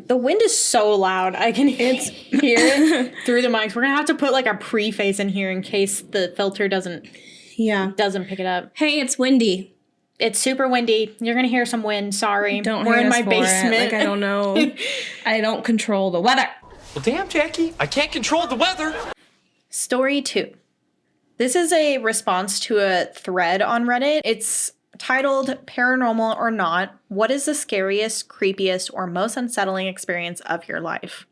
The wind is so loud. I can hear it through the mics. We're going to have to put like a preface in here in case the filter doesn't pick it up. Hey, it's windy. It's super windy. You're going to hear some wind. Sorry. We're in my basement. Like, I don't know. I don't control the weather. Well, damn, Jackie. I can't control the weather. Story 2. This is a response to a thread on Reddit. It's titled Paranormal or Not, What is the Scariest, Creepiest, or Most Unsettling Experience of Your Life?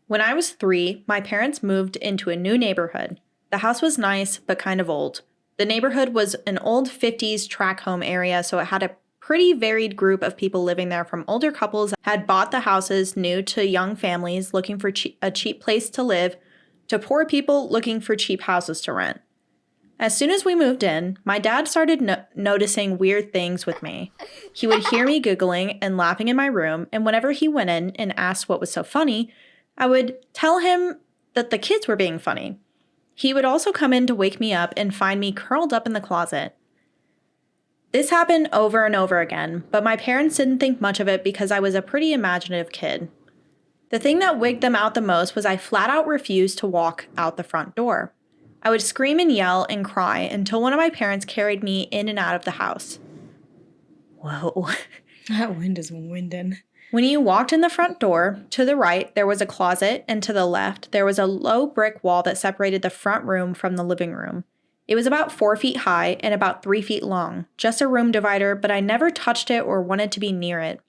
When I was 3, my parents moved into a new neighborhood. The house was nice, but kind of old. The neighborhood was an old 50s tract home area, so it had a pretty varied group of people living there, from older couples that had bought the houses new to young families looking for a cheap place to live, to poor people looking for cheap houses to rent. As soon as we moved in, my dad started noticing weird things with me. He would hear me giggling and laughing in my room, and whenever he went in and asked what was so funny, I would tell him that the kids were being funny. He would also come in to wake me up and find me curled up in the closet. This happened over and over again, but my parents didn't think much of it because I was a pretty imaginative kid. The thing that wigged them out the most was I flat out refused to walk out the front door. I would scream and yell and cry until one of my parents carried me in and out of the house. Whoa. That wind is winding. When you walked in the front door, to the right, there was a closet, and to the left, there was a low brick wall that separated the front room from the living room. It was about 4 feet high and about 3 feet long, just a room divider, but I never touched it or wanted to be near it.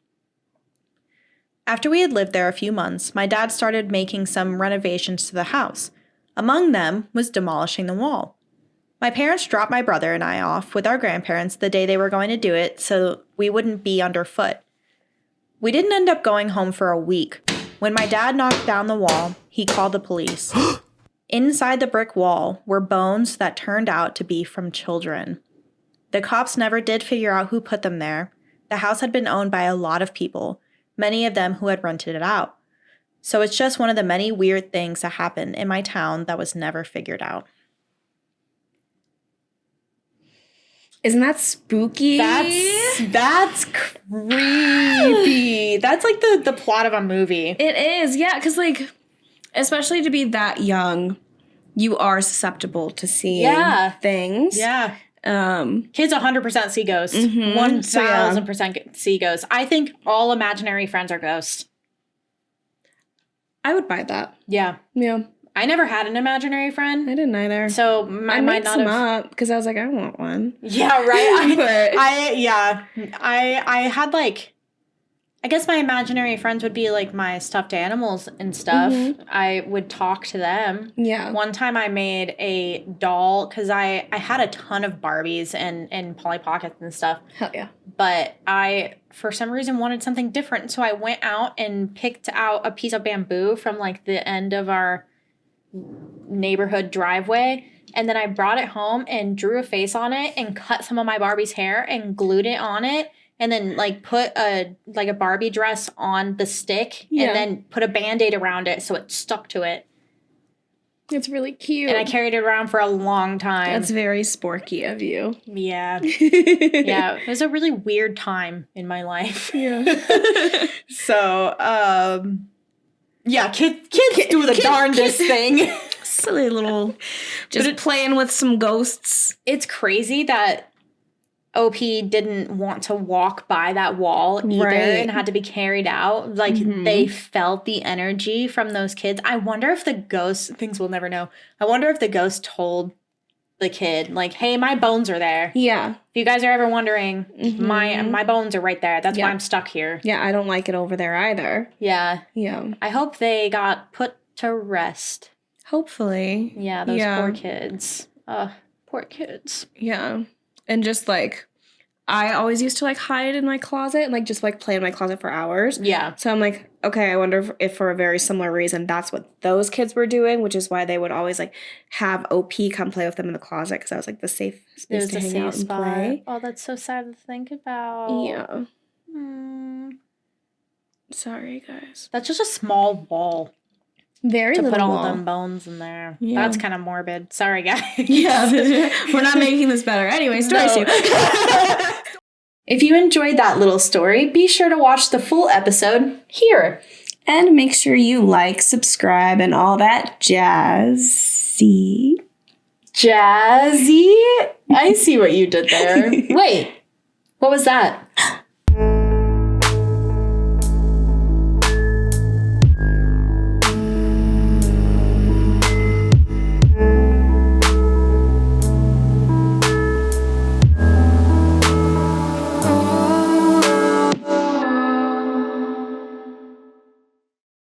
After we had lived there a few months, my dad started making some renovations to the house. Among them was demolishing the wall. My parents dropped my brother and I off with our grandparents the day they were going to do it so we wouldn't be underfoot. We didn't end up going home for a week. When my dad knocked down the wall, he called the police. Inside the brick wall were bones that turned out to be from children. The cops never did figure out who put them there. The house had been owned by a lot of people, many of them who had rented it out. So it's just one of the many weird things that happened in my town that was never figured out. Isn't that spooky? That's creepy. That's like the plot of a movie. It is, yeah, because like, especially to be that young, you are susceptible to seeing things. Yeah. Kids 100% see ghosts. 1000% see ghosts. I think all imaginary friends are ghosts. I would buy that. Yeah. Yeah. I never had an imaginary friend. I didn't either. So I might not have up because I was like, I want one. Yeah, right. I had like, I guess my imaginary friends would be like my stuffed animals and stuff. Mm-hmm. I would talk to them. Yeah. One time I made a doll because I had a ton of Barbies and Polly Pockets and stuff. Hell yeah. But I, for some reason, wanted something different. So I went out and picked out a piece of bamboo from like the end of our neighborhood driveway. And then I brought it home and drew a face on it and cut some of my Barbie's hair and glued it on it. And then, like, put a Barbie dress on the stick and then put a Band-Aid around it so it stuck to it. It's really cute. And I carried it around for a long time. That's very sporky of you. Yeah. Yeah. It was a really weird time in my life. Yeah. So, yeah, kids do the darndest thing. Silly little, just playing with some ghosts. It's crazy that OP didn't want to walk by that wall either and had to be carried out. Like, they felt the energy from those kids. I wonder if the ghost, things we'll never know, I wonder if the ghost told the kid, like, hey, my bones are there. Yeah. If you guys are ever wondering, my bones are right there. That's why I'm stuck here. Yeah, I don't like it over there either. Yeah. Yeah. I hope they got put to rest. Hopefully. Yeah, those poor kids. Poor kids. Yeah. And just, like, I always used to, like, hide in my closet and, like, just, like, play in my closet for hours. Yeah. So I'm like, okay, I wonder if for a very similar reason that's what those kids were doing, which is why they would always, like, have OP come play with them in the closet because I was, like, the safe space to hang out and play. Oh, that's so sad to think about. Yeah. Sorry, guys. That's just a small wall. Very little to put all wall. them bones in there. Yeah. That's kind of morbid. Sorry, guys. Yeah, we're not making this better. Anyway, story 2. If you enjoyed that little story, be sure to watch the full episode here. And make sure you like, subscribe, and all that jazzy. Jazzy? I see what you did there. Wait, what was that?